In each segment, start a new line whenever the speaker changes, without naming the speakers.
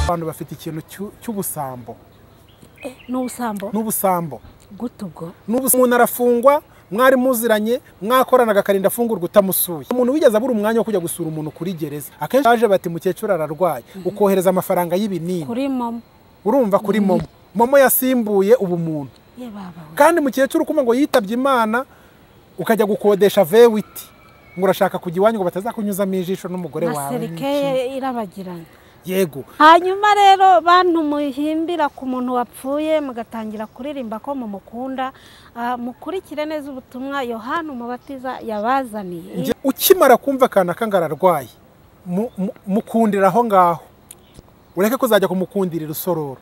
abantu bafite ikintu cy'ubusambo.
N'ubusambo
gutubwo umuntu arafungwa mwari muziranye mwakoranaga akarinda afungurwa utamusuye. Umuntu wigeze abura umwanya wo kujya gusura umuntu kuri gereza, akenshi baje bati mukecuru ararwaye, ukohereza amafaranga y'ibinini
kuri momo.
Urumva kuri momo yasimbuye ubumuntu. Kandi mukecuru kuma ngo yitabye Imana ukajya gukodesha V8 ngo urashaka kujya iwanyu ngo batazakunyuzamo ijisho n'umugore wawe.
Serikeye irabagirana.
Yego.
Hanyuma rero bantu muhimbira ku muntu wapfuye mugatangira kuririmba ko mumukunda, mukurikire neza ubutumwa Yohana Umubatiza yabazaniye.
Ukimara kumva kana kangararwaye mukundira aho ngaho, ureke kuzajya kumukundira irusororo.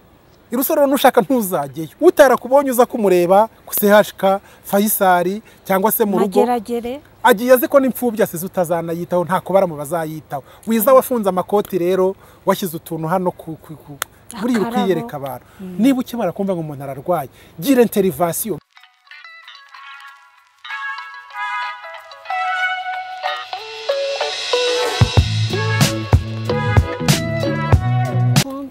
Irusororo nushaka ntuzajyeyo, utarakubonye uza kumureba ku CHK Faisal cyangwa se mu rugo agiye azi ko n'imfubyi asize utazanayitaho, nta kubara mu bazayitaho. Wiza wafunze amakoti rero washyize utuntu hano buri ukiyereka abantu. Niba ukimara kumva ngo umuntu ararwaye, gira intervention.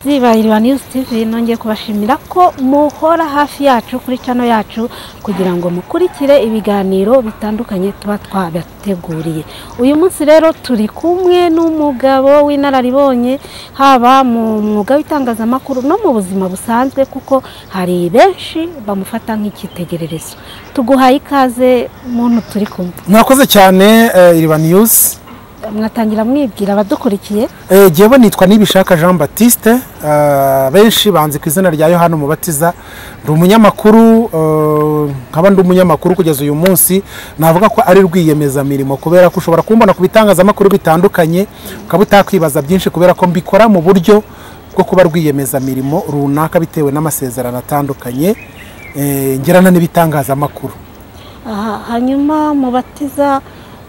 Ziba News TV nongeye kubashimira ko muhora hafi yacu kuri channel yacu kugira ngo mukurikire ibiganiro bitandukanye tuba twabateguriye. Uyu munsi rero turi kumwe n'umugabo w'inararibonye haba mu mwuga w'itangazamakuru no mu buzima busanzwe, kuko hari benshi bamufata nk'ikitegererezo. Tuguhaye ikaze muntu turi kumwe.
Mwakoze cyane Iriba News.
Mwatangira mwibwira abadukurikiye.
Jewe nitwa Nibishaka Jean Baptiste, benshi banzi ku izina rya Yohana Umubatiza. Ndi umunyamakuru, nkaba ndi umunyamakuru kugeza uyu munsi. Navuga ko ari rwiyemeza mirimo kubera ko ushobora kumbona ku bitangazamakuru bitandukanye ukaba utakwibaza byinshi kubera ko mbikora mu buryo bwo kuba rwiyemeza mirimo runaka bitewe n'amasezerano atandukanye ngerana n'ibitangazamakuru.
Hanyuma Mubatiza,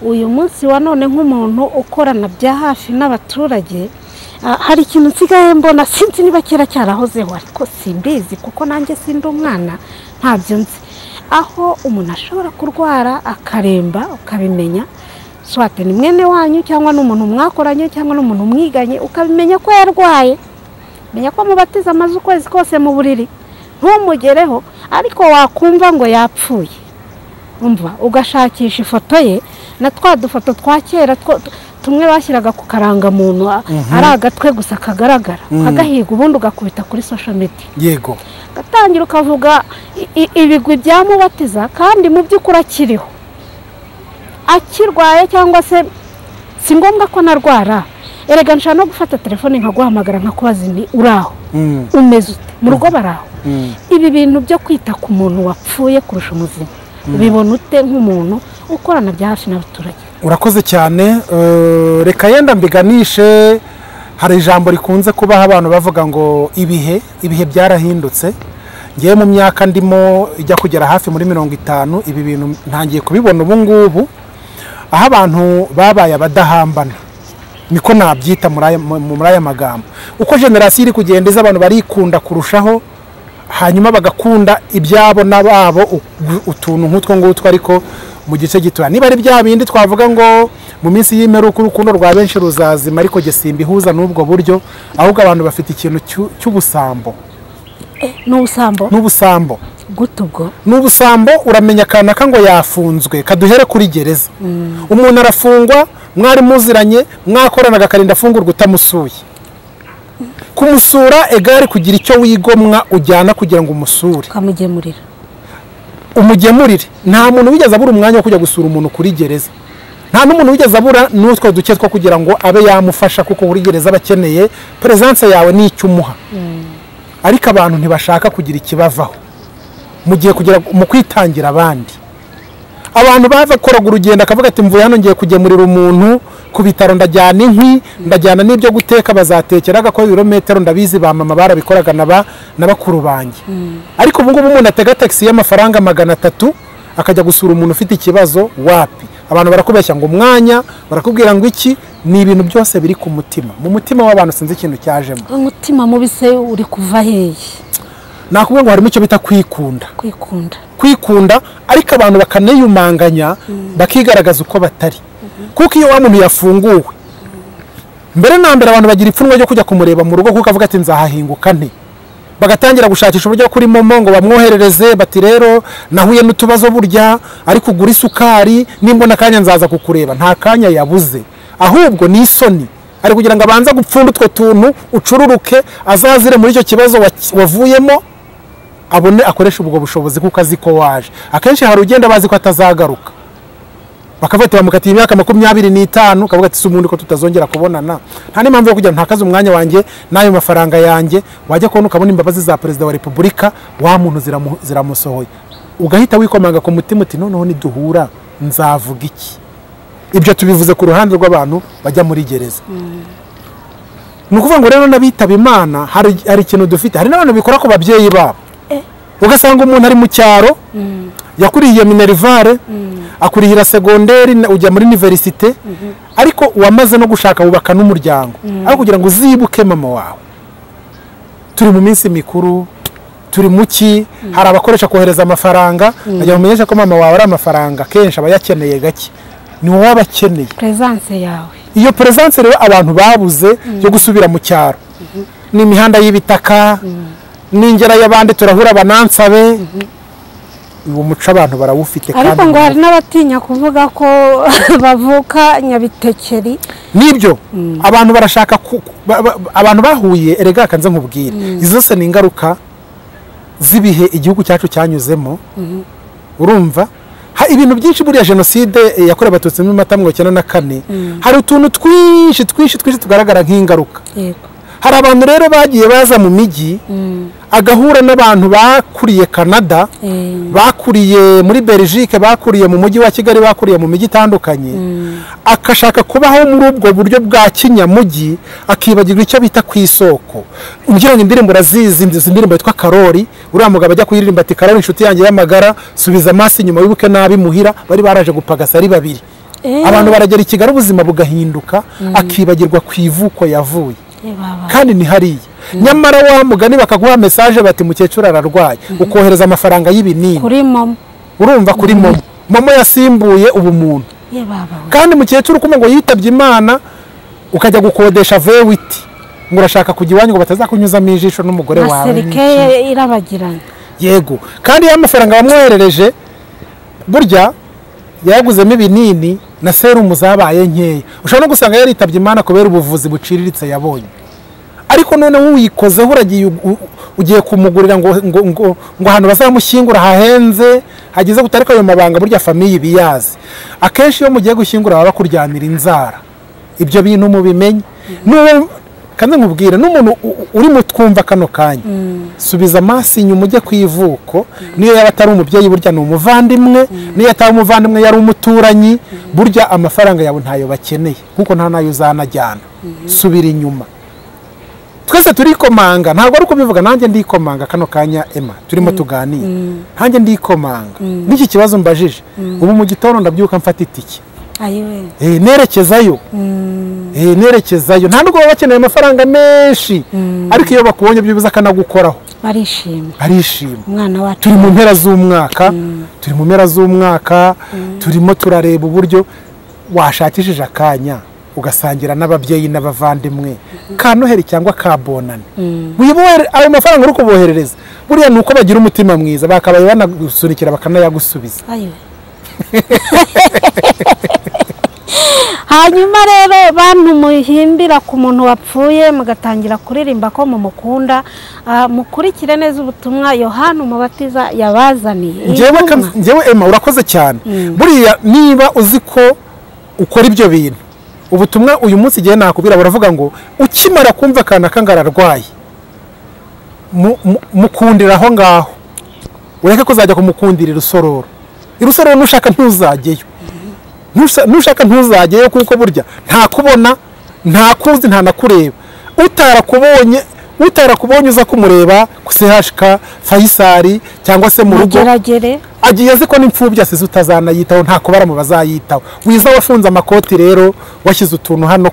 uyu munsi wa none nk'umuntu ukorana bya hafi n'abaturage, hari ikintu nsigaye mbona, sinzi niba kera cyarahozeho ariko simbizi kuko nanjye sindi umwana ntabyo nzi, aho umuntu ashobora kurwara akaremba ukabimenya, swate ni mwene wanyu cyangwa n'umuntu mwakoranye cyangwa n'umuntu mwiganye ukabimenya ko yarwaye, menya ko Mubatiza amaze ukwezi kose mu buriri ntumugereho, ariko wakumva ngo yapfuye umva ugashakisha ifoto ye na twa dufoto twa kera tumwe bashyiraga ku karangamuntu ari agatwe gusa kagaragara, agahiga ubundi ugakubita kuri social media.
Yego.
Gatangira ukavuga ibigwi bya Mubatiza kandi mu by'ukuri akiriho, akirwaye cyangwa se si ngombwa ko narwara. Erega nshaka no gufata telefone nkaguhamagara nkakubaza ni uraho umeze ute mu rugo baraho. Ibi bintu byo kwita ku muntu wapfuye kurusha umuzima ubibona ute nk'umuntu ukorana bya hafi n'abaturage?
Urakoze cyane. Reka yenda mbiganishe, hari ijambo rikunze kubaho abantu bavuga ngo ibihe byarahindutse. Ngiye mu myaka ndimo ijya kugera hafi muri 50, ibi bintu ntangiye kubibona ubu ngubu, aho abantu babaye abadahambana, niko nabyita muri aya magambo. Uko generasiyo iri kugenda iza abantu barikunda kurushaho, hanyuma bagakunda ibyabo n'ababo utuntu nk'utwo ngutwo, ariko mu gice gitoya. Niba ari bya bindi twavuga ngo mu minsi y'imperuka urukundo rwa benshi ruzazima, ariko je simbihuza n'ubwo buryo, ahubwo abantu bafite ikintu cy'ubusambo. N'ubusambo
gutubwo
n'ubusambo. Uramenya kanaka ngo yafunzwe, kaduhere kuri gereza. Umuntu arafungwa mwari muziranye mwakoranaga akarinda afungurwa utamusuye. Kumusura egari kugira icyo wigomwa ujyana kugira ngo umusure umugemurire. Nta muntu wigeze abura umwanya wo kujya gusura umuntu kuri gereza, nta n'umuntu wigeze abura n'utwo duke two kugira ngo abe yamufasha, kuko kuri gereza bakeneye presence yawe n'icyo umuha. Ariko abantu ntibashaka kugira ikibavaho mugiye kugira mu kwitangira abandi. Abantu bava koraga urugendo akavuga ati mvuye hano ngiye kugemurira umuntu ku bitaro, ndajyana inkwi, ndajyana n'ibyo guteka bazatekeraga ko ibirometero ndabizi ba mama barabikoraga n'abakuru banjye. Ariko ubu ngubu umuntu atega taxi y'amafaranga 300 akajya gusura umuntu ufite ikibazo, wapi? Abantu barakubeshya ngo umwanya, barakubwira ngo iki. Ni ibintu byose biri ku mutima, mu mutima w'abantu sinzi ikintu cyajemo.
Umutima mubise uri kuva hehe?
Nakubwiye ngo harimo icyo bita kwikunda, ariko abantu bakaneyumanganya bakigaragaza uko batari. Kuko iyo wa muntu yafunguwe mbere na mbere abantu bagira ipfunwe ryo kujya kumureba mu rugo kuko avuga ati nzahahinguka nte, bagatangira gushakisha uburyo kuri momo ngo bamwoherereze bati rero nahuye n'utubazo burya ariko ugura isukari nimbona akanya nzaza kukureba. Nta kanya yabuze, ahubwo ni isoni, ari kugira ngo abanze gupfunda utwo tuntu ucururuke azazire muri icyo kibazo wavuyemo, abone akoresha ubwo bushobozi kuko azi ko waje. Akenshi hari ugenda bazi ko atazagaruka, bakafata bamukatiye imyaka 25, kavuga ati sumundi ko tutazongera kubonana, nta n'impamvu yo kugira ntakaze umwanya wanjye n'ayo mafaranga yanjye. Wajya kubona ukabona imbabazi za Perezida wa Repubulika, wa muntu ziramusohoye, ugahita wikomanga ku mutima uti noneho niduhura nzavuga iki. Ibyo tubivuze ku ruhande rw'abantu bajya muri gereza. Ni ukuvuga ngo rero n'abitaba Imana hari ikintu dufite, hari n'abantu bikora ku babyeyi babo. Ugasanga umuntu ari mu cyaro, yakuriye minerivare, akurihira segonderi, ujya muri universite, ariko wamaze no gushaka wubaka n'umuryango, aho kugira ngo uzibuke mama wawe. Turi mu minsi mikuru, turi muki, hari abakoresha kohereza amafaranga, ajya mumenyesha ko mama wawe ari amafaranga kenshi aba yakeneye gake, ni wowe abakeneye
presence yawe. Iyo
presence rero abantu babuze yo gusubira mu cyaro, ni imihanda y'ibitaka, n'ingera y'abandi turahura banansabe, uwo muco abantu barawufite.
Ariko ngo hari n'abatinya kuvuga ko bavuka Nyabitekeri.
Nibyo abantu barashaka abantu bahuye, erega kanze nkubwira, izo se ni ingaruka zibihe igihugu cyacu cyanyuzemo. Urumva ibintu byinshi buriya jenoside yakorewe Abatutsi mu 1994, hari utuntu twinshi tugaragara nk'ingaruka. Hari abantu rero bagiye baza mu migi, agahura n'abantu bakuriye Canada, bakuriye muri Belgique, bakuriye mu mujyi wa Kigali, bakuriye mu migi itandukanye, akashaka kubaho muri ubwo buryo bwa kinyamugi, akibagirwa icyo bita ku isoko. Ngira ngo indirimbo razizi, indirimbo yitwa Karori, uriya mugabo ajya kuyiririmba ati Karori inshuti yanjye y'amagara, subiza amaso inyuma wibuke nabi muhira, bari baraje gupagasa ari babiri. Abantu baragera i Kigali ubuzima bugahinduka, akibagirwa ku ivuko yavuye. Kandi ni hariya, nyamara wa mugani bakaguha message bati mukecuru ararwaye, ukohereza amafaranga y'ibinini
kuri momo.
Urumva kuri momo yasimbuye ubumuntu. Kandi mukecuru kuma ngo yitabye Imana, ukajya gukodesha V8 ngo urashaka kujya iwanyu ngo batazakunyuzamo ijisho n'umugore wawe.
Serikeye irabagirana.
Yego, kandi ya mafaranga bamwoherereje burya yaguzemo ibinini na serumu zabaye nkeya. Ushobora no gusanga yaritabye Imana kubera ubuvuzi buciriritse yabonye, ariko none uyikozeho uragiye ugiye kumugurira ngo ahantu bazamushyingura hahenze, hagize gutarika ayo mabanga burya famiye biyazi. Akenshi iyo mugiye gushyingura baba bakuryanira inzara. Ibyo bintu mubimenye. Kanze nkubwira n'umuntu uri mu twumva kano kanya, subiza amaso inyuma ujye ku ivuko, niyo yaba atari umubyeyi burya ni umuvandimwe, niyo atari umuvandimwe yari umuturanyi, burya amafaranga yawe ntayo bakeneye kuko nta nayo uzanajyana. Subira inyuma. Twese turikomanga, ntabwo ari kubivuga, nanjye ndikomanga kano kanya Emma turimo tuganira, nanjye ndikomanga n'iki kibazo mbajije. Ubu mu gitondo ndabyuka mfata itiki, nerekezayo, nerekezayo. Nta nubwo baba bakeneye amafaranga menshi, ariko iyo bakubonye byibuza akanagukoraho barishima.
Umwana wacu
turi mu mpera z'umwaka, turimo turareba uburyo washakishije akanya ugasangira n'ababyeyi n'abavandimwe ka Noheli cyangwa ka Bonane. Ayo mafaranga uri kuboherereza buriya nuko bagira umutima mwiza, bakabaye banagusunikira bakanayagusubiza.
Hanyuma rero bantu muhimbira ku muntu wapfuye mugatangira kuririmba ko mumukunda, mukurikire neza ubutumwa Yohana Umubatiza yabazaniye.
Njyewe Emma urakoze cyane. Buriya niba uzi ko ukora ibyo bintu, ubutumwa uyu munsi igihe nakubwira baravuga ngo ukimara kumva kana kangararwaye mukundira aho ngaho, ureke ko uzajya kumukundira irusororo. Irusororo nushaka ntuzajyeyo, nushaka ntuzajyeyo kuko burya nta kubona, nta kuzi, nta nakureba. Utarakubonye uza kumureba ku CHK Faisal cyangwa se mu rugo, agiye azi ko n'imfubyi asize utazanayitaho, nta kubara mu bazayitaho. Wiza wafunze amakoti rero washyize utuntu hano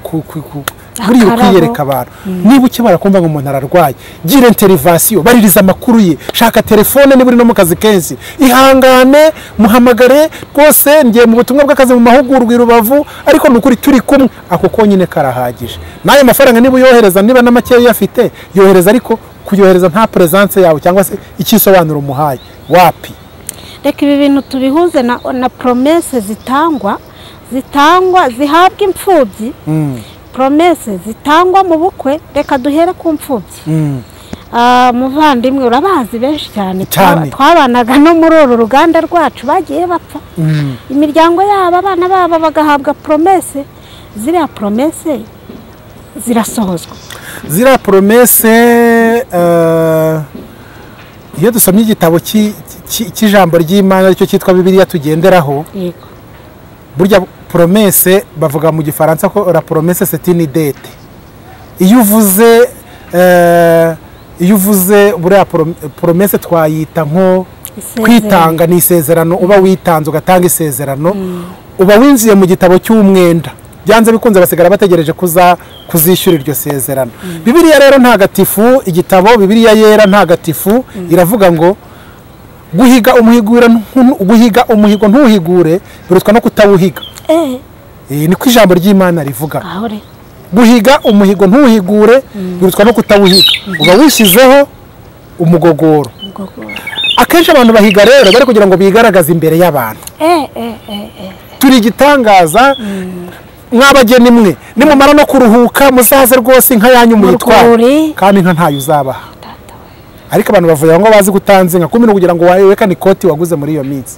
buriya ukwiyereka abantu niba ukibara kumva ngo umuntu ararwaye gira interivasiyo baririza amakuru ye shaka telefone niba uri no mu kazi kenshi ihangane muhamagare rwose ngiye mu butumwa bw'akazi mu mahugurwa i Rubavu ariko nukuri turi kumwe ako konyine karahagije nayo mafaranga niba uyohereza niba n'amakeya afite yohereza ariko kuyohereza nta presence yawe cyangwa se ikisobanuro umuhaye wapi
reka ibi bintu tubihuze na promesse zitangwa zihabwa imfubyi promesse zitangwa mu bukwe reka duhere ku mfubyi muvandimwe urabazi benshi cyane twabanaga no muri uru ruganda rwacu bagiye bapfa imiryango yabo abana babo bagahabwa promesse ziriya promesse zirasohozwa
ziriya promesse iyo dusomye igitabo cy'ijambo ry'Imana aricyo cyitwa Bibiliya tugenderaho burya promesse bavuga mu gifaransa ko la promesse c'est une dette iyo uvuze buriya promesse twayita nko kwitanga ni isezerano uba witanze ugatanga isezerano uba winjiye mu gitabo cy'umwenda byanze bikunze basigara bategereje kuzishyura iryo sezerano Bibiliya rero ntagatifu igitabo Bibiliya yera ntagatifu iravuga ngo guhiga umuhigo ntuhigure birutwa no kutawuhiga niko ijambo ry'Imana rivuga guhiga umuhigo ntuhigure birutwa no kutawuhiga uba wishyizeho umugogoro akenshi abantu bahiga rero bari kugira ngo bigaragaze imbere y'abantu turi igitangaza mwabageni mwe nimumara no kuruhuka muzaze rwose inka yanyu muyitware kandi inka ntayo uzabaha ariko abantu bavuye ngo bazi gutanze nka kumino kugira ngo wekane ikoti waguze muri iyo minsi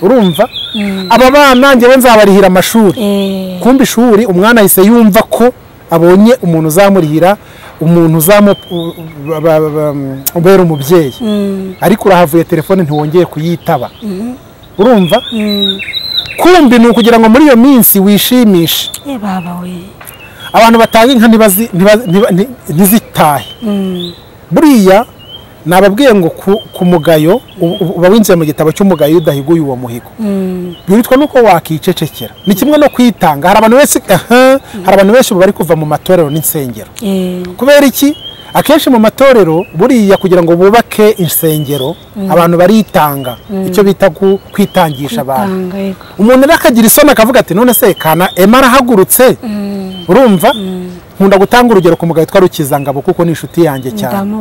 urumva aba bana ngewe nzabarihira amashuri kumba ishuri umwana yise yumva ko abonye umuntu uzamurihira umuntu ubera umubyeyi ariko urahavuye telefone ntiwongeye kuyitaba urumva kumbi ni ukugira ngo muri iyo minsi wishimishe abantu batanga inka ntizitahe buriya nababwiye ngo ku mugayo uba winjiye mu gitabo cy'umugayo udahiguye uwo muhigo biritwa nuko wakicecekera ni kimwe no kwitanga hari abantu benshi bari kuva mu matorero n'insengero kubera iki akenshi mu matorero buriya kugira ngo bubake insengero abantu baritanga icyo bita kwitangisha abantu umuntu akagira isoni akavuga ati none se kana Emma arahagurutse urumva nkunda gutanga urugero ku mugabo witwa Rukizangabo kuko ni inshuti yanjye cyane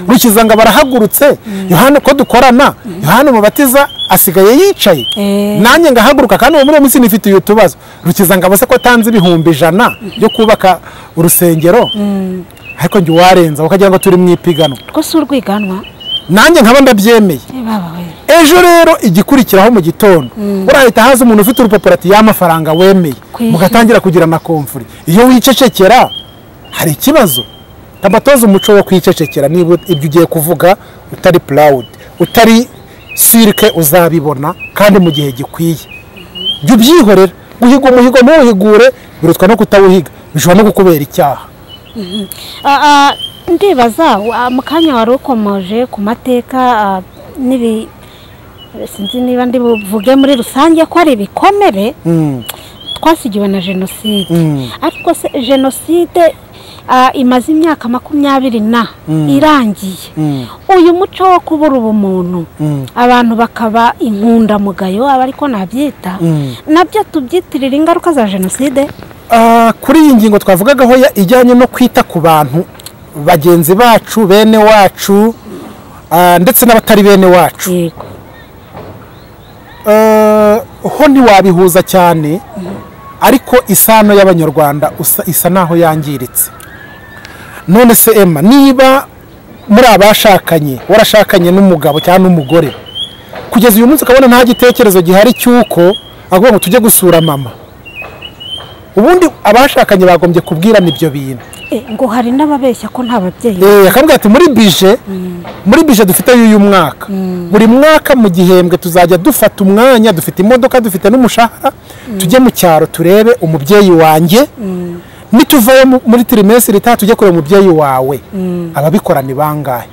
Rukizangabo arahagurutse Yohana ko dukorana Yohana umubatiza asigaye yicaye nanjye ngahaguruka kandi muri iyo minsi nifite utubazo Rukizangabo se ko tanze ibihumbi 100 byo kubaka urusengero ariko njye warenza ukagira ngo turi mwipiganwa
rwose urwiganwa
nanjye nkaba ndabyemeye ejo rero igikurikiraho mu gitondo urahita haza umuntu ufite urupapuro ati y'amafaranga wemeye mugatangira kugira na komfuri iyo wicecekera hari ikibazo tabatoza umuco wo kwicecekera niba ibyo ugiye kuvuga utari proud utari sirke uzabibona kandi mu gihe gikwiye byo byihorera guhiga umuhigo ntuhigure birutwa no kutawuhiga bishobora no gukubera icyaha
ndibaza mu kanya wari ukomoje ku mateka sinzi niba ndi buvuge muri rusange ko ari ibikomere twasigiwe na jenoside ariko se jenoside imaze imyaka 20 irangiye uyu muco wo kubura ubumuntu abantu bakaba inkundamugayo ariko nabyita nabyo tubyitirira ingaruka za jenoside
kuri iyi ngingo twavugagaho ijyanye no kwita ku bantu bagenzi bacu bene wacu ndetse n'abatari bene wacu ho ntiwabihuza cyane ariko isano y'abanyarwanda isa naho yangiritse none se Emma niba muri abashakanye warashakanye n'umugabo cyangwa n'umugore kugeza uyu munsi ukabona nta gitekerezo gihari cy'uko agomba ngo tujye gusura mama ubundi abashakanye bagombye kubwirana ibyo bintu
ngo hari n'ababeshya ko nta babyeyi
akambwira ati muri bije dufite uyu mwaka buri mwaka mu gihembwe tuzajya dufata umwanya dufite imodoka dufite n'umushahara tujye mu cyaro turebe umubyeyi wanjye nituvayo muri trimestre itaha tujye kureba umubyeyi wawe ababikora ni bangahe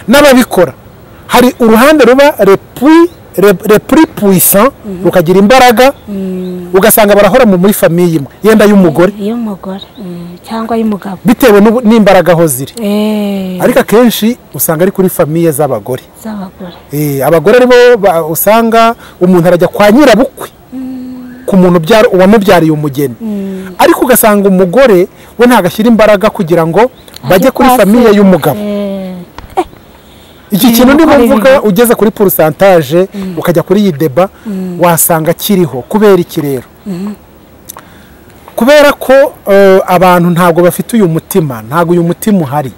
n'ababikora hari uruhande ruba repui le plus puissant rukagira imbaraga ugasanga barahora muri famiye imwe yenda y'umugore
cyangwa y'umugabo
bitewe n'imbaraga aho ziri ariko akenshi usanga ari kuri famiye z'abagore abagore aribo usanga umuntu arajya kwa nyirabukwe ku muntu wamubyariye umugeni ariko ugasanga umugore we ntagashyira imbaraga kugira ngo bajye kuri famiye y'umugabo. Iki kintu niba mvuga ugeze kuri pourcentage ukajya kuri iyi deba wasanga kiriho kubera iki rero kubera ko abantu ntabwo bafite uyu mutima, ntabwo uyu mutima uhari,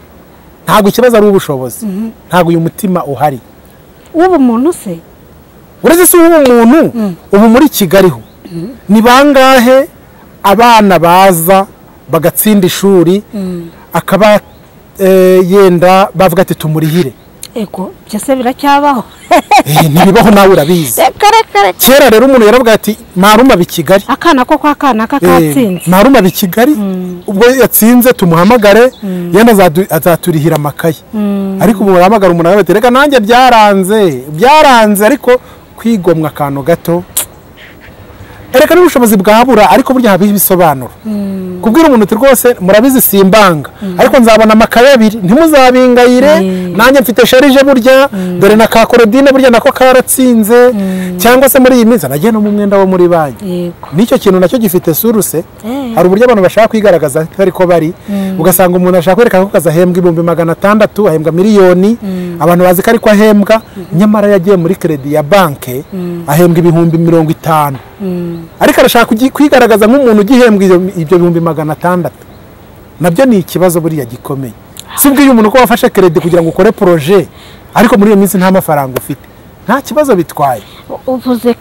ntabwo ikibazo ari ubushobozi, ntabwo uyu mutima uhari.
Ubu muntu se
uretse se ubu muntu ubu muri Kigali ho ni bangahe abana baza bagatsinda ishuri akaba yenda bavuga ati tumurihire
ego byose biracyabaho
ntibibaho nawe urabizi. Kera rero umuntu yaravuga ati maruma bi Kigali
akana ko kwa kana kakatsinze
maruma bi Kigali ubwo yatsinze tumuhamagare yenda azaturihira amakaye ariko ubu baramagara umuntu aravuga ati reka nanjye byaranze ariko kwigomwa akantu gato ereka n'ubushobozi bwabura ariko burya habiho ibisobanuro kubwira umuntu uti rwose murabizi simbanga ariko nzabona amakaye abiri ntimuzabingayire nanjye mfite sharije burya dore na ka korodine burya nako karatsinze cyangwa se muri iyi minsi nagiye no mu mwenda wo muri banki nicyo kintu nacyo gifite suruse. Hari uburyo abantu bashaka kwigaragaza ariko bari ugasanga umuntu ashaka kwerekana ko kazahembwa 600,000 ahembwa miliyoni abantu bazi ko ariko ahembwa nyamara yagiye muri credit ya banke ahembwa 50,000 ariko arashaka kwigaragaza nk'umuntu ugihembwa ibyo 600,000 nabyo ni ikibazo buriya gikomeye. Sibwiye umuntu ko wafashe credit kugira ngo ukore projet ariko muri iyo minsi nta mafaranga ufite nta kibazo bitwaye.
Uvuze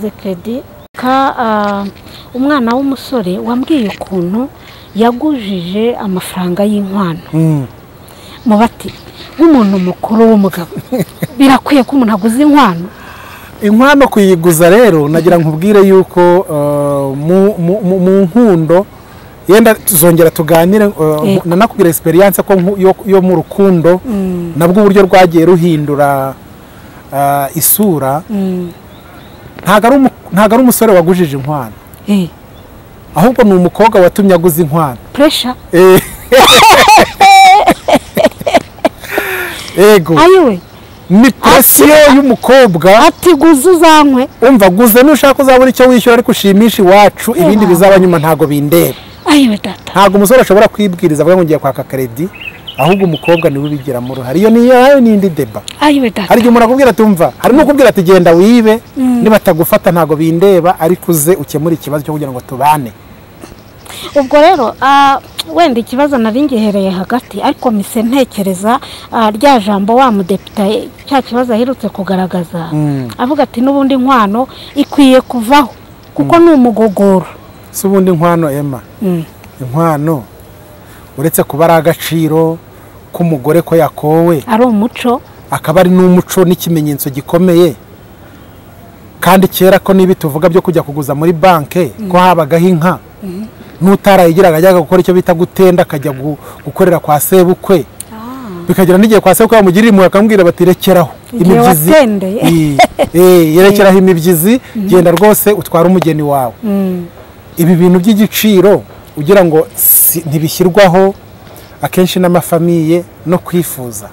credit ka umwana w'umusore wambwiye ukuntu yagujije amafaranga y'inkwano mu bati nk'umuntu mukuru w'umugabo birakwiye ko umuntu aguze inkwano
kuyiguza rero nagira nkubwire yuko mu nkundo yenda tuzongera tuganire nanakubwira experience ko yo mu rukundo nabwo uburyo rwagiye ruhindura isura ntago ari umusore wagujije inkwano ahubwo ni umukobwa watumye aguza inkwano
pressure
ego
ayiwe
ni presiyo y'umukobwa
ati guza uzankwe
umva guza nushaka uzabona icyo wishyura ariko ushimisha iwacu ibindi bizaba nyuma ntago bindeba.
Ayiwe data
ntago umusore ashobora kwibwiriza avuga ngo ngiye kwaka credit ahubwo umukobwa niwe ubigira mu ruhari iyo niyo n'indi deba.
Ayiwe data
hari umuntu akubwira ati umva hari no kubwira ati genda wibe niba tagufata ntago bindeba ariko uze ukemura ikibazo cyo kugira ngo tubane.
Ubwo rero wenda ikibazo nari ngihereye hagati ariko mise ntekereza rya jambo wa mudepite cya kibazo ahirutse kugaragaza avuga ati n'ubundi inkwano ikwiye kuvaho kuko ni umugogoro.
Si ubundi inkwano Emma inkwano uretse kuba ari agaciro k'umugore ko yakowe
ari umuco
akaba ari n'umuco n'ikimenyetso gikomeye kandi kera ko nibi tuvuga byo kujya kuguza muri banke ko habagaho inka n'utarayigiraga ajyaga gukora icyo bita gutenda akajya gukorera kwa sebukwe bikagira n'igihe kwa sebukwe bamugirira impuhwe akambwira bati rekeraho imibyizi yerekeraho imibyizi genda rwose utwara umugeni wawe. Ibi bintu by'igiciro ugira ngo ntibishyirwaho akenshi n'amafamiye no kwifuza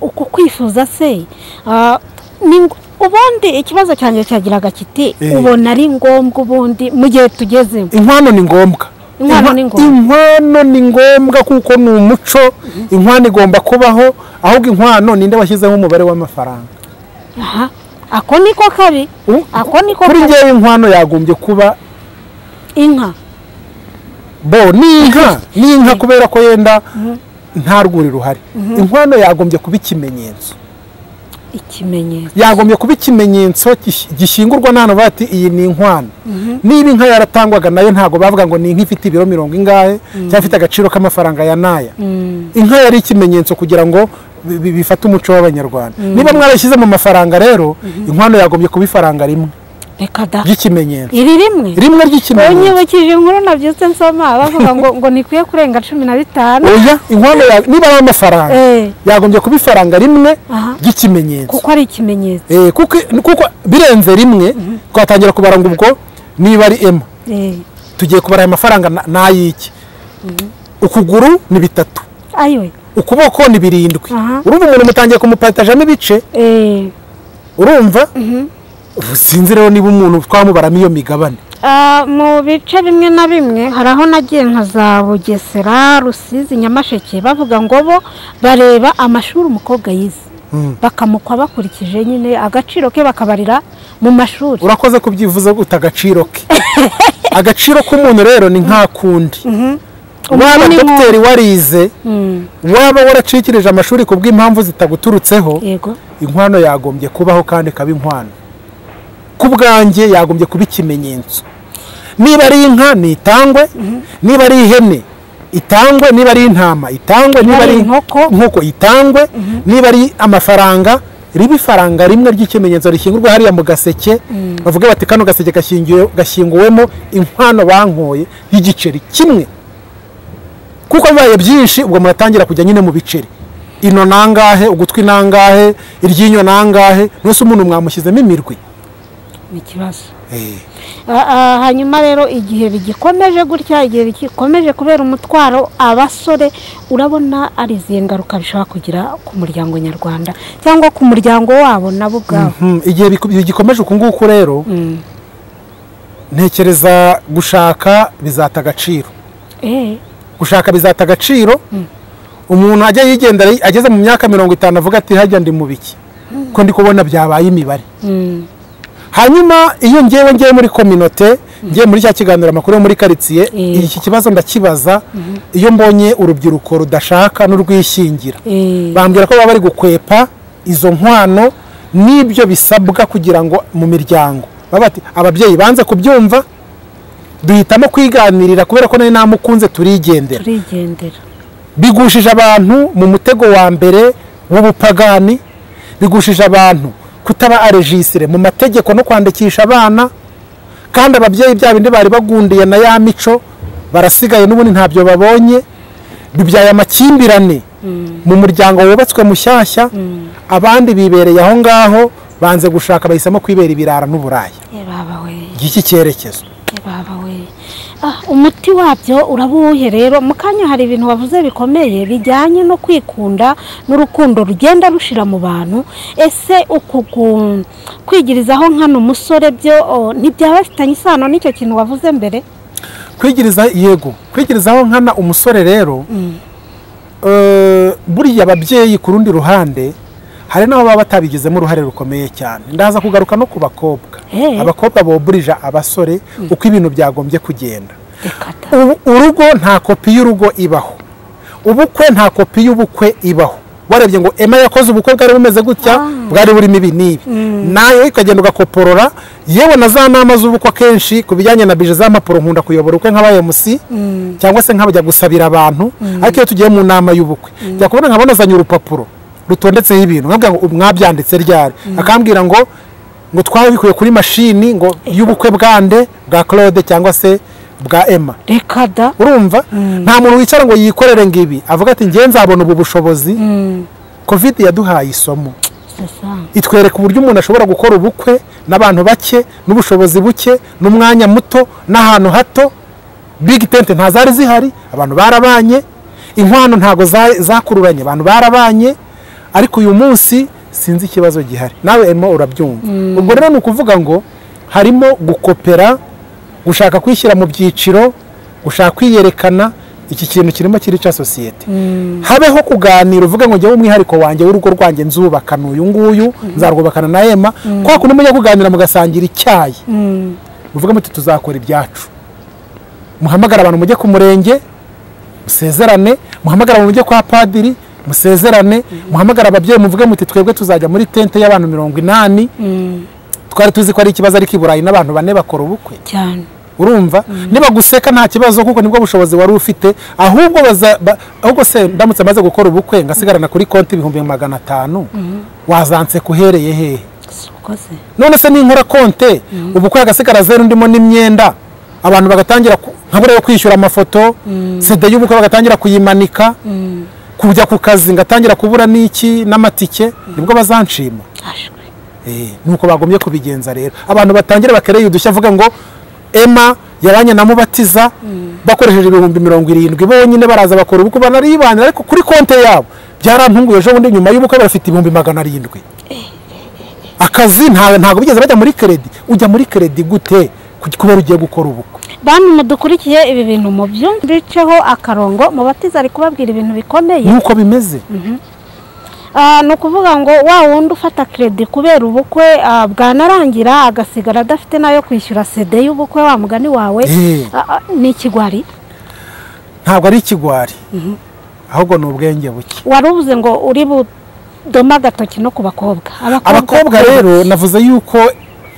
uko kwifuza se ubundi ikibazo cyanjye cyagiraga kiti ubona ari ngombwa ubundi mu gihe tugezemo
inkwano ni ngombwa. Inkwano ni ngombwa kuko ni umuco inkwano igomba kubaho ahubwo inkwano ninde washyizeho umubare w'amafaranga.
Ako niko kabi
kuri ngewe inkwano yagombye kuba
inka
ni inka kubera ko yenda nta rwuri ruhari. Inkwano yagombye kuba ikimenyetso yagombye kuba ikimenyetso gishingurwa n'ahantu bati iyi ni inkwano. Niba inka yaratangwaga nayo ntago bavuga ngo ni inka ifite ibiro 20 cyangwa ifite agaciro k'amafaranga ya naya. Inka yari ikimenyetso kugira ngo bifate umuco w'Abanyarwanda. Niba mwarashyize mu mafaranga rero inkwano yagombye kuba ifaranga rimwe
reka da
ry'ikimenyetso
iri rimwe
ry'ikimenyetso
unyibukije inkuru nabyutse nsoma bavuga ngo nikwiye kurenga 15.
oya inkwano niba ari amafaranga yagombye kuba ifaranga rimwe ry'ikimenyetso
kuko ari ikimenyetso
kuko birenze rimwe twatangira kubara ngo ubwo niba ari ema tugiye kubara aya mafaranga n'ayiki ukuguru ni 3
ayiwe
ukuboko ni 7 urumva umuntu mutangiye kumupatajamo ibice urumva sinzi rero niba umuntu twamubaramo iyo migabane
mu bice bimwe na bimwe hari aho nagiye nka za Bugesera, Rusizi, Nyamasheke bavuga ngo bo bareba amashuri umukobwa yize bakamukwa bakurikije nyine agaciro ke bakabarira mu mashuri.
Urakoze kubyivuza guta agaciro ke agaciro k'umuntu rero ni nka kundi waba dogiteri warize waba waracikirije amashuri kubw'impamvu zitaguturutseho inkwano yagombye kubaho kandi kaba inkwano kubwanjye yagombye kuba ikimenyetso niba ari inka ni itangwe niba ari ihene itangwe niba ari intama itangwe niba ari inkoko itangwe niba ari amafaranga riba ifaranga rimwe ry'ikimenyetso rishyingurwa hariya mu gaseke bavuga bati kano gaseke gashyinguwemo inkwano bankoye y'igiceri kimwe kuko bibaye byinshi ubwo muratangira kujya nyine mu biceri ino nangahe ugutwi nangahe iryinyo nangahe nose umuntu mwamushyizemo imirwi
ni kibazo hanyuma rero igihe bigikomeje gutya igihe bikomeje kubera umutwaro abasore urabona ari izihe ngaruka bishobora kugira ku muryango nyarwanda cyangwa ku muryango wabo nabo ubwabo
igihe bigikomeje uku nguku rero ntekereza gushaka bizata agaciro gushaka bizata agaciro umuntu ajya yigendera ageze mu myaka 50 avuga ati hajya ndi mu biki ko ndi kubona byabaye imibare hanyuma iyo ngewe muri communauté ngiye muri cya kiganiro amakuru muri quartier iki kibazo ndakibaza iyo mbonye urubyiruko rudashaka n'urwishingira bambwira ko baba bari gukwepa izo nkwano nibyo bisabwa kugira ngo mu miryango babati ababyeyi banze kubyumva duhitamo kwiganirira kubera ko nari namukunze turigendera bigushije abantu mu mutego wa mbere w'ubupagani bigushije abantu kutaba aregistre mu mategeko no kwandikisha abana kandi ababyeyi bya bindi bari bagundiye na ya mico barasigaye n'ubundi ntabyo babonye bibyaye amakimbirane mu muryango wubatswe mushyashya abandi bibereye aho ngaho banze gushaka bahisemo kwibera ibirara n'uburaya iki cyerekezo
umuti wabyo urabuhe rero mukanya hari ibintu wavuze bikomeye bijyanye no kwikunda n'urukundo rugenda rushira mu bantu ese kwigirizaho nkano umusore byo ntibyaba bifitanye isano n'icyo kintu wavuze mbere
kwigirizaho nkana umusore rero buriya ababyeyi ku rundi ruhande hari n'abo baba batabigizemo uruhare rukomeye cyane ndaza kugaruka no ku bakobwa abakobwa boburija abasore uko ibintu byagombye kugenda urugo nta kopi y'urugo ibaho ubukwe nta kopi y'ubukwe ibaho warebye ngo Emma yakoze ubukwe bwari bumeze gutya bwari burimo ibi n'ibi nayo ikagenda ugakoporora yewe na za nama z'ubukwe kenshi ku bijyanye na bije z'amapuro nkunda kuyobora ubukwe nk'abaye musi cyangwa se nk'abajya gusabira abantu ariko iyo tugiye mu nama y'ubukwe jya kubona nkabona zanye urupapuro rutondetseho ibintu nkabwira ngo mwabyanditse ryari akambwira ngo twabikuye kuri mashini ngo y'ubukwe bwande bwa Claude cyangwa se bwa Emma
reka da
urumva nta muntu wicara ngo yikorere ngibi avuga ati ngiye nzabona ubu bushobozi covid yaduhaye isomo itwereka uburyo umuntu ashobora gukora ubukwe n'abantu bake n'ubushobozi buke n'umwanya muto n'ahantu hato big tent ntazari zihari abantu barabanye inkwano ntago zakururanye abantu barabanye ariko uyu munsi sinzi ikibazo gihari nawe Emma urabyumva ubwo rero ni ukuvuga ngo harimo gukopera gushaka kwishyira mu byiciro gushaka kwiyerekana iki kintu kirimo kirica societe habeho kuganira uvuga ngo njye umwihariko wanjye w'urugo rwanjye nzubaka n'uyu nguyu nzarwubakana na Emma kwa kundi mujya kuganira mugasangira icyayi muvuga muti tuzakora ibyacu muhamagara abantu mujye ku murenge musezerane muhamagara abantu mujye kwa padiri musezerane muhamagara ababyeyi muvuge muti twebwe tuzajya muri tente y'abantu 80 twari tuzi ko ari ikibazo ariko iburayi n'abantu 4 bakora ubukwe
cyane
urumva niba guseka nta kibazo kuko nibwo bushobozi wari ufite ahubwo se ndamutse maze gukora ubukwe ngasigarana kuri konti 500 wazanse kuhereye hehe none se ninkora konte ubukwe agasigara 0 ndimo n'imyenda abantu bagatangira nkabure yo kwishyura amafoto CD y'ubukwe bagatangira kuyimanika kujya ku kazi ngatangira kubura n'iki n'amatike nibwo bazanshima nuko bagombye kubigenza rero abantu batangira bakereye udushya avuga ngo Emma yabanye namubatiza bakoresheje 70,000 bonyine baraza bakora ubukwe banaribana ariko kuri konte yabo byarantunguye ejo bundi nyuma y'ubukwe barafite 700,000 akazi ntago bigeze bajya muri credit ujya muri credit gute kubera ugiye gukora ubukwe
bantu mudukurikiye ibi bintu mu byo ndiceho akarongo mubatiza ari kubabwira ibintu bikomeye
nuko bimeze
no kuvuga ngo wa wundi ufata credit kubera ubukwe bwanarangira agasigara adafite nayo kwishyura CD y'ubukwe wa mugani wawe ni ikigwari
ntabwo ari ikigwari ahubwo ni ubwenge buke
warubuze ngo uri budoma gatoki no ku bakobwa
abakobwa rero navuze yuko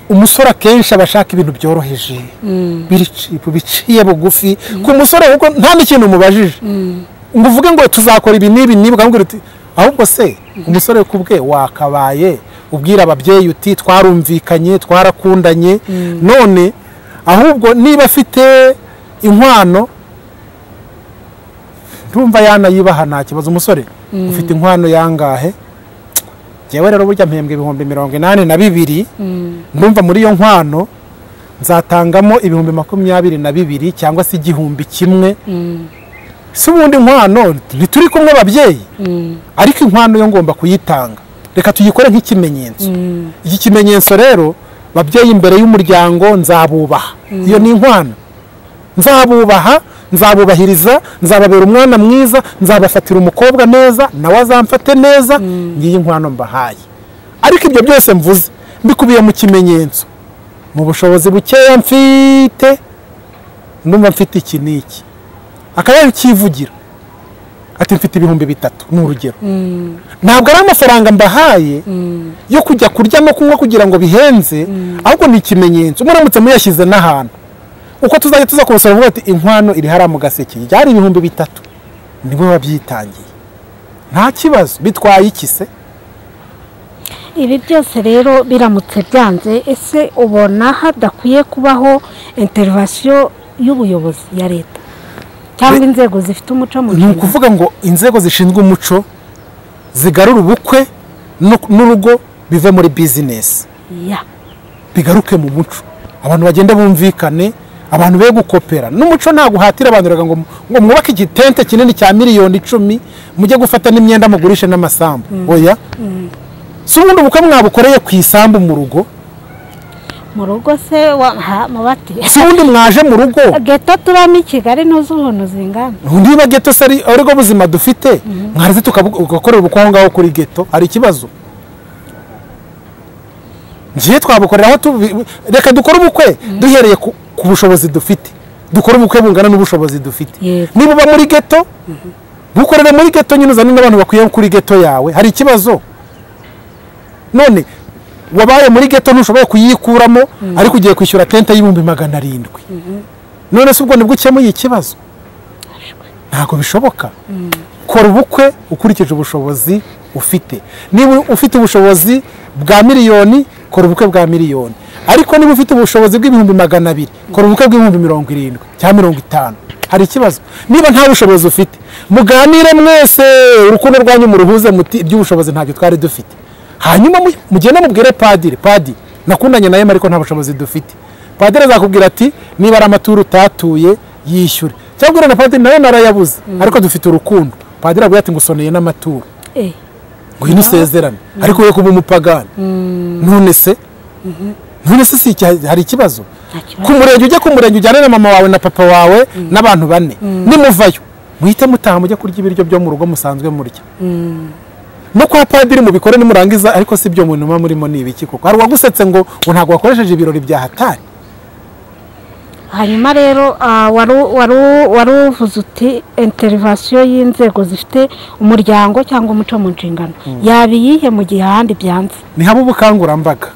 umusore akenshi abashaka ibintu byoroheje biciye bugufi ku musore kuko nta n'ikintu mubajije ngo uvuge ngo tuzakora ibi n'ibi nibwo uti ahubwo se umusore kubwe wakabaye ubwira ababyeyi uti twarumvikanye twarakundanye none ahubwo niba afite inkwano ndumva yanayibaha nta kibazo umusore ufite inkwano yangahe jewe rero burya mpembwe 82,000 ndumva muri iyo nkwano nzatangamo 22,000 cyangwa se 1,000 si ubundi nkwano ntituri kumwe ababyeyi ariko inkwano yo ngomba kuyitanga reka tuyikore nk'ikimenyetso iki kimenyetso rero babyeyi imbere y'umuryango nzabubaha iyo ni inkwano nzabubaha nzabubahiriza nzababera umwana mwiza nzabafatira umukobwa neza nawe azamfate neza ngiye inkwano mbahaye ariko ibyo byose mvuze mbikubiye mu kimenyetso mu bushobozi bukeya mfite ndumva mfite iki niki akaba kivugira ati mfite 3,000 n'urugero ntabwo ari amafaranga mbahaye yo kujya kurya no kunywa kugira ngo bihenze ahubwo ni ikimenyetso muramutse muyashyize n'ahantu uko tuzajya tuza kubasaba vuga ati inkwano iri hara mu gaseke byari 3,000 nibo babyitangiye nta kibazo bitwaye iki se
ibi byose rero biramutse byanze ese ubona hadakwiye kubaho intervention y'ubuyobozi ya leta cyangwa inzego zifite umuco mu
ni ukuvuga ngo inzego zishinzwe umuco zigarura ubukwe n'urugo bive muri business bigaruke mu muco abantu bagenda bumvikane abantu be gukopera n'umuco nta guhatira abantu ngo mwubake igitente kinini cya 10,000,000 mujye gufata n'imyenda mugurishe n'amasambu oya si ubundi ubukwe mwabukoreye ku isambu mu rugo
se mubati
si ubundi mwaje mu rugo
geto tubamo i Kigali ntuzubona zingana
niba geto se ari bwo buzima dufite mwarize tugakorera ubukwe aho ngaho kuri geto hari ikibazo ngiye twabukorera aho reka dukore ubukwe duhereye ku bushobozi dufite dukora ubukwe bungana n'ubushobozi dufite niba uba muri geto bukorere muri geto nyine uzane n'abantu bakwiye kuri geto yawe hari ikibazo none wabaye muri geto ntushoboye kuyikuramo ariko ugiye kwishyura tente y'700,000 none se ubwo nibwo ukemuye ikibazo ntabwo bishoboka kora ubukwe ukurikije ubushobozi ufite niba ufite ubushobozi bwa 1,000,000 kora ubukwe bwa 1,000,000 ariko niba ufite ubushobozi bw'200,000 kora ubukwe bw'70,000 cyangwa 50 hari ikibazo niba nta bushobozi ufite muganire mwese urukundo rwanyu muruhuze muti iby'ubushobozi ntabyo twari dufite hanyuma mugende mubwire padiri nakundanye naye ariko nta bushobozi dufite padiri azakubwira ati niba ari amaturo utatuye yishyure cyangwa na padiri nawe narayabuze ariko dufite urukundo padiri abwira ati ngusoneye n'amaturo ngwino usezerane ariko we kuba umupagani none se si hari ikibazo ku murenge ujye ku murenge ujyane na mama wawe na papa wawe n'abantu 4 nimuvayo muhite mutaha mujye kurya ibiryo byo mu rugo musanzwe murya no kwa padiri mubikore nimurangiza ariko si byo muntu murimo nibiki koko hari wagusetse ngo ntago wakoresheje ibirori bya hatari
hanyuma rero wari uvuze uti intervention y'inzego zifite umuryango cyangwa umuco mu nshingano yabiyihe mu gihe ahandi byanze
ni haba ubukangurambaga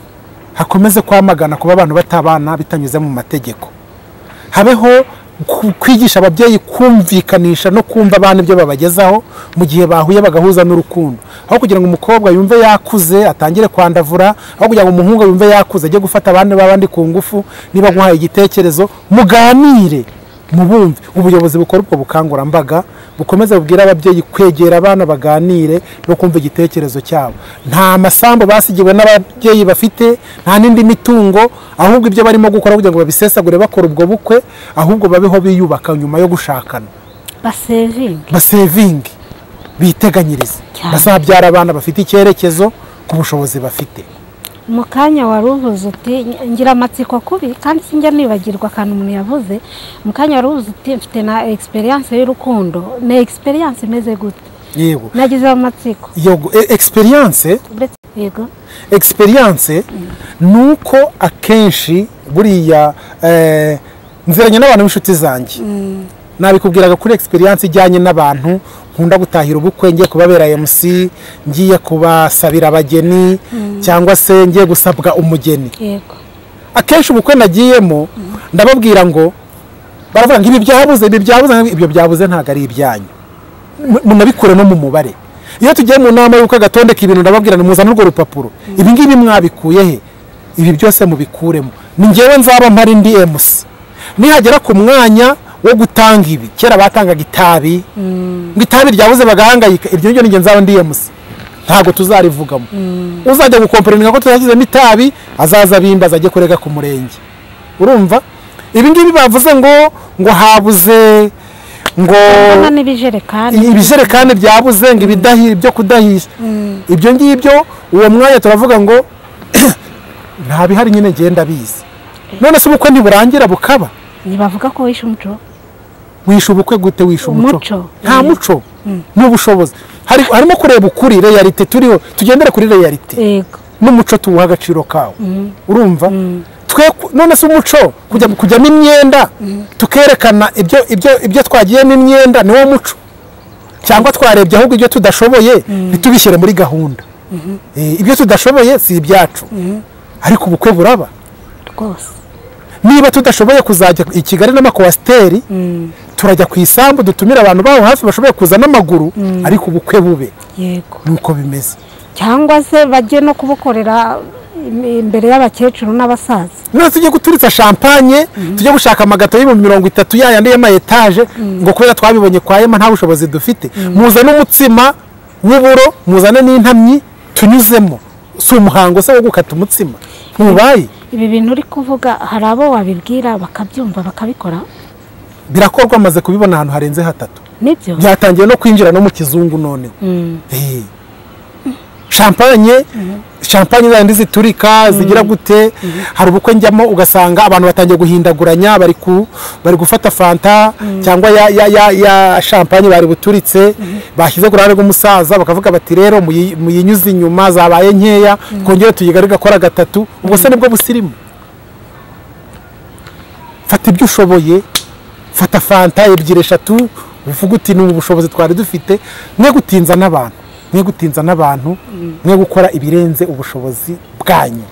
hakomeze kwamagana kuba abantu batabana bitanyuze mu mategeko habeho kwigisha ababyeyi kumvikanisha no kumva abana ibyo babagezaho mu gihe bahuye bagahuza n'urukundo, aho kugira ngo umukobwa yumve yakuze atangire kwandavura, aho kugira ngo umuhungu yumve yakuze ajye gufata abandi babandi ku ngufu. Niba guhaye igitekerezo muganire mubumve. Ubuyobozi bukora ubwo bukangurambaga bukomeza bubwira ababyeyi kwegera abana baganire no kumva igitekerezo cyabo. Nta masambu basigiwe n'ababyeyi bafite, nta n'indi mitungo, ahubwo ibyo barimo gukora kugira ngo babisesagure bakora ubwo bukwe, ahubwo babeho biyubaka nyuma yo gushakana, basevingi biteganyirize, bazabyara abana bafite icyerekezo ku bushobozi bafite.
Mu kanya wari uvuze uti ngira amatsiko kubi kandi sinjya nibagirwa akantu umuntu yavuze. Mu kanya wari uvuze uti mfite na experience y'urukundo. Ni experience imeze gute?
Yego,
nagize amatsiko.
Yego, experience
yego,
experience nuko akenshi buriya nziranye n'abantu b'inshuti zanjye. Nabikubwiraga kuri experience ijyanye n'abantu nkunda gutahira ubukwe, ngiye kubabera MC, ngiye kubasabira abageni cyangwa se ngiye gusabwa umugeni.
Yego,
akenshi ubukwe nagiyemo ndababwira ngo baravuga ngo ibyo byabuze ntago ari ibyanyu, munabikure no mu mubare. Iyo tugiye mu nama y'uko agatondeka ibintu ndababwira ni muzana urwo rupapuro, ibi ngibi mwabikuye he, ibi byose mubikuremo, ni ngewe nzaba mpari ndi MC. Nihagera ku mwanya wo gutanga ibi, kera batangaga itabi, ngo itabi ryabuze bagahangayika, iryo ryo ninjye nzaba ndi MC, ntago tuzarivugamo. Uzajya gukomporinga ko tuzashyizemo itabi azaza bimbaza ajye kurega ku murenge. Urumva ibi ngibi bavuze ngo habuze ngo ibijerekani byabuze, ngo ibidahira byo kudahisha, ibyo ngibyo uwo mwanya turavuga ngo nta bihari nyine ngenda bizi. None se ubukwe ntiburangira bukaba?
Nibavuga ko wishe umuco.
Wishe ubukwe gute? Wishe umuco? Nta muco n'ubushobozi. Harimo kureba ukuri, realite turiho, tugendere kuri realite.
Yego,
n'umuco tuwuha agaciro kawo. Urumva twe none se umuco kujyamo imyenda tukerekana ibyo twagiyemo imyenda niwo muco, cyangwa twarebye ahubwo ibyo tudashoboye bitubishyire muri gahunda. Ibyo tudashoboye si ibyacu, ariko ubukwe buraba
rwose.
Niba tudashoboye kuzajya i Kigali n'amakwasiteri, turajya ku isambu dutumira abantu baho hafi bashoboye kuza n'amaguru, ariko ubukwe bube.
Yego,
nuko bimeze.
Cyangwa se bajye no kubukorera imbere y'abakecuru n'abasaza.
None tujye guturitsa champagne, tujye gushaka amagato y'ibihumbi 30 yayandi y'ama etage, ngo kubera twabibonye kwa Yema nta bushobozi dufite. Muzane umutsima w'uburo, muzane n'intamyi tunyuzemo. Si umuhango se wo gukata umutsima ntubaye.
Ibi bintu uri kuvuga hari abo wabibwira bakabyumva bakabikora?
Birakorwa, amaze kubibona ahantu harenze 3.
Nibyo
byatangiye no kwinjira no mu kizungu none. Champagne zandi ziturika zigira gute. Hari ubukwe njyamo ugasanga abantu batangiye guhindaguranya, bari gufata fanta cyangwa ya champagne bari buturitse bashyize ku ruhande rw'umusaza, bakavuga bati rero muyinyuze inyuma zabaye nkeya, twongere tuyigarika gakora 3. Ubwo se nibwo busirimu? Fata ibyo ushoboye, fata fanta 2-3 uvuga uti ni ubushobozi twari dufite, mwe gutinza n'abantu, mwe gukora ibirenze ubushobozi bwanyu.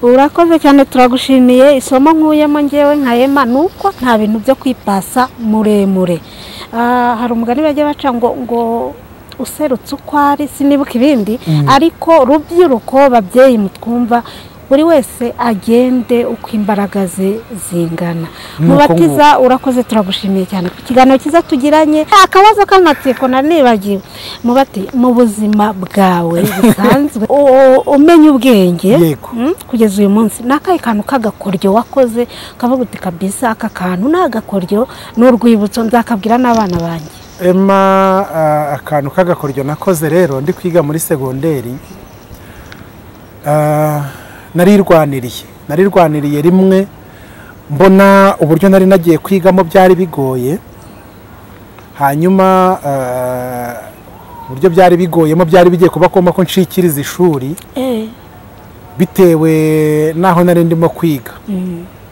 Urakoze cyane, turagushimiye. Isomo nkuyemo ngewe nka Yema nuko nta bintu byo kwipasa muremure. Hari umugani bajya baca ngo userutse ukwari sinibuka ibindi, ariko rubyiruko babyeyi mutwumva buri wese agende uko imbaraga ze zingana. Mubatiza urakoze, turagushimiye cyane ku kiganiro cyiza tugiranye. Akabazo k'amatsiko nanibagiwe, Mubati, mu buzima bwawe busanzwe umenye ubwenge kugeza uyu munsi, nakaye kantu kagakoryo wakoze kavuga uti kabisa aka kantu nagakoryo n'urwibutso nzakabwira n'abana banjye?
Akantu kagakoryo nakoze rero ndi kwiga muri segonderi, narirwaniriye rimwe, mbona uburyo nari nagiye kwigamo byari bigoye. Hanyuma uburyo byari bigoyemo byari bigiye kuba koma ko nshikiriza ishuri bitewe naho nari ndimo kwiga.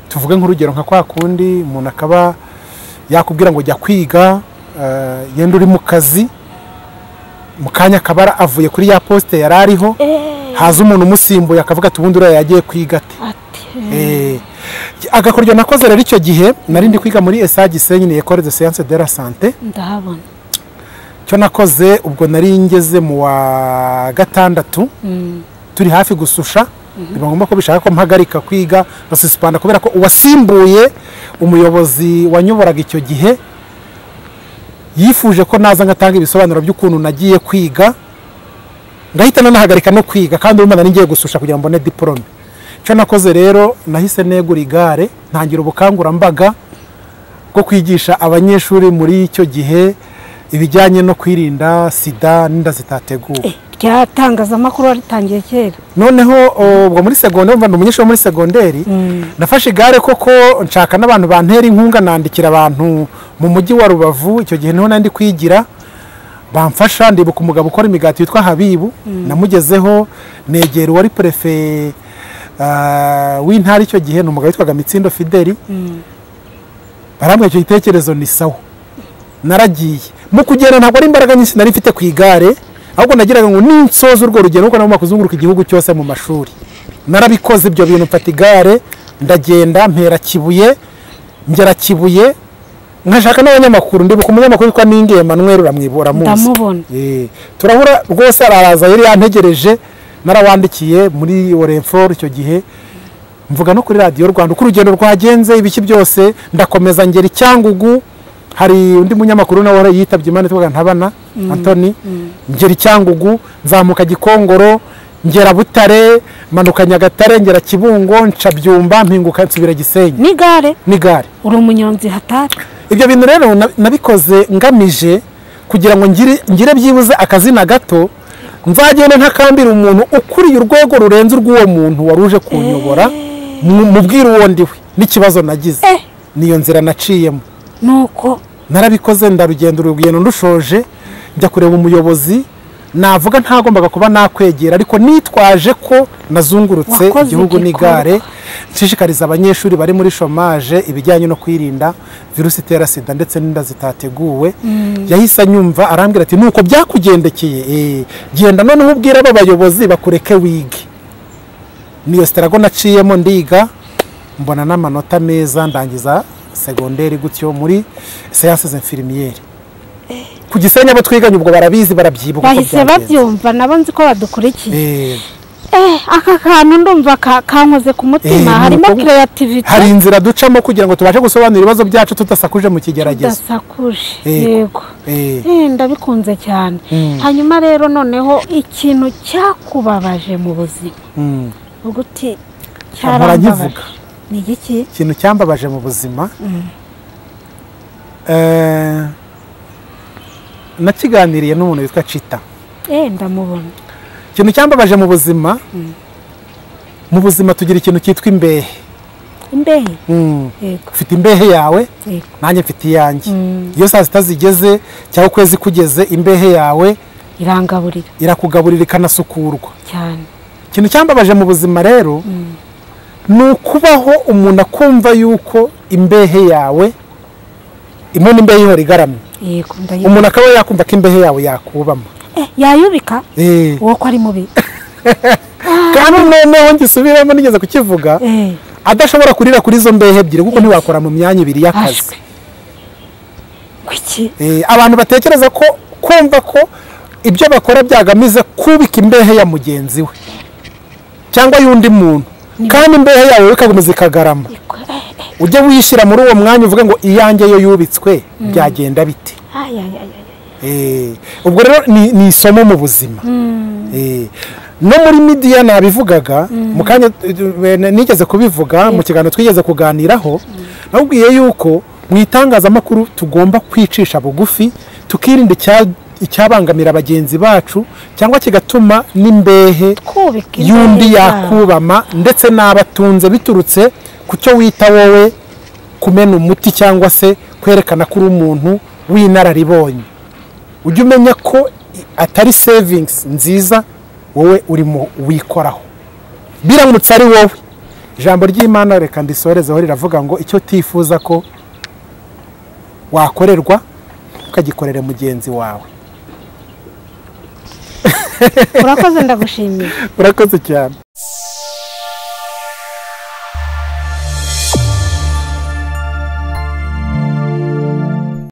Tuvuge nk'urugero nka kwa kundi umuntu akaba yakubwira ngo jya kwiga, yenda uri mu kazi, mu kanya akaba avuye kuri ya poste yari ariho, haza umuntu umusimbuye akavuga ati ubundi uriya yagiye kwiga ati. agakoryo nakoze rero icyo gihe nari ndi kwiga muri ESA Gisenyi ni École de Sciences de la Santé
ndahabona
cyo nakoze ubwo nari ngeze mu wa gatandatu turi hafi gususha biba ngombwa ko bishaka ko mpagarika kwiga basuspanda kubera ko uwasimbuye umuyobozi wanyoboraga icyo gihe yifuje ko naza ngatanga ibisobanuro by'ukuntu nagiye kwiga ngahita nanahagarika no kwiga kandi urumva nari ngiye gususha kugira ngo mbone diplome cyo nakoze rero nahise negura igare ntangira ubukangurambaga bwo kwigisha abanyeshuri muri icyo gihe ibijyanye no kwirinda sida n'inda zitateguwe
ryatangazamakuru ritangiye kera
noneho ubwo muri segonderi mva umunyeshuri muri segonderi nafashe igare koko nshaka n'abantu bantera inkunga nandikira abantu mu mujyi wa Rubavu icyo gihe niho nandi kwigira bamfasha ndibuka umugabo ukora imigati witwa Habibu namugezeho negera wari prefe w'intara icyo gihe n'umugabo witwaga Mitsindo Fideli barambye icyo gitekerezo ni sawa naragiye mu kugera ntabwo ari imbaraga nyinshi nari mfite ku igare ahubwo nagiraga ngo ninsoza urwo rugendo uko nagomba kuzunguruka igihugu cyose mu mashuri narabikoze ibyo bintu mfata igare ndagenda mpera Kibuye ngera Kibuye nkashaka n'abanyamakuru ndibuka umunyamakuru witwa Ningiye Emmanuel uramwibora munsi
ndamubona
turahura rwose araza yari yantegereje narawandikiye muri Orenfor icyo gihe mvuga no kuri radio Rwanda uko urugendo rwagenze ibiki byose ndakomeza ngera Icyangugu hari undi munyamakuru nawe yitabye Imana twaga Ntabana Anthony ngera Icyangugu nzamuka Gikongoro ngera Butare manuka Nyagatare ngera Kibungo ncabyumba mpinguka nsubira Gisenyi nigare
uri umunyonzi hatari
ibyo bintu rero nabikoze ngamije kugira ngo ngire byibuze akazina gato nzagenda ntakambira umuntu ukuriye urwego rurenze urw'uwo muntu waruje kunyobora mubwira uwo ndiwe n'ikibazo nagize niyo nzira naciyemo
nuko
narabikoze urugendo ndushoje njya kureba umuyobozi navuga ntagombaga kuba nakwegera ariko nitwaje ko nazungurutse igihugu n'igare nshishikariza abanyeshuri bari muri chômage ibijyanye no kwirinda virusi itera sida ndetse n'inda zitateguwe yahise anyumva arambwira ati nuko byakugendekeye genda noneho ubwira aba bayobozi bakureke wige niyo starago naciyemo ndiga mbona n'amanota meza ndangiza segonderi gutyo muri sciences infirmières ku Gisenyi abo twiganye ubwo barabizi barabyibuka
bahise babyumva nabo nzi ko badukurikiye aka kantu ndumva kankoze ku mutima harimo creativity
hari inzira ducamo kugira ngo tubashe gusobanura ibibazo byacu tudasakuje mu kigeragezo
yego ndabikunze cyane hanyuma rero noneho ikintu cyakubabaje mu buzima uguti cyarambabaje ni igiki
ikintu cyambabaje mu buzima nakiganiriye n'umuntu witwa Chita
ndamubona
ikintu cyambabaje mu buzima tugira ikintu cyitwa imbehe ufite imbehe yawe nanjye mfite iyanjye iyo saa sita zigeze cyangwa ukwezi kugeze imbehe yawe irakugaburira ikanasukurwa
cyane
ikintu cyambabaje mu buzima rero ni ukubaho umuntu akumva yuko imbehe yawe imwe n'imbehe ihora igaramye umuntu akaba yakumva ko imbehe yawe yakubama
yayubika uwo ko ari mubi
kandi noneho ngisubiramo nigeze kukivuga adashobora kurira kuri izo mbehe ebyiri kuko ntiwakora mu myanya ibiri y'akazi abantu batekereza ko kumva ko ibyo bakora byagamize kubika imbehe ya mugenzi we cyangwa y'undi muntu kandi imbehe yawe ikagumiza ikagarama ujye wishyira muri uwo mwanya uvuga ngo iyanjye yo yubitswe byagenda bite ubwo rero ni isomo mu buzima no muri media nabivugaga mu kanya nigeze kubivuga mu kiganiro twigeze kuganiraho nabwiye yuko mu itangazamakuru tugomba kwicisha bugufi tukirinda icyabangamira abagenzi bacu cyangwa kigatuma n'imbehe y'undi yakubama ndetse n'abatunze biturutse ku cyo wita wowe kumena umuti cyangwa se kwerekana ko uri umuntu w'inararibonye ujye umenya ko atari savings nziza wowe urimo wikoraho biramutse ari wowe ijambo ry'Imana reka ndisorezeho riravuga ngo icyo tifuza ko wakorerwa ukagikorera mugenzi wawe
urakoze ndagushimiye
urakoze cyane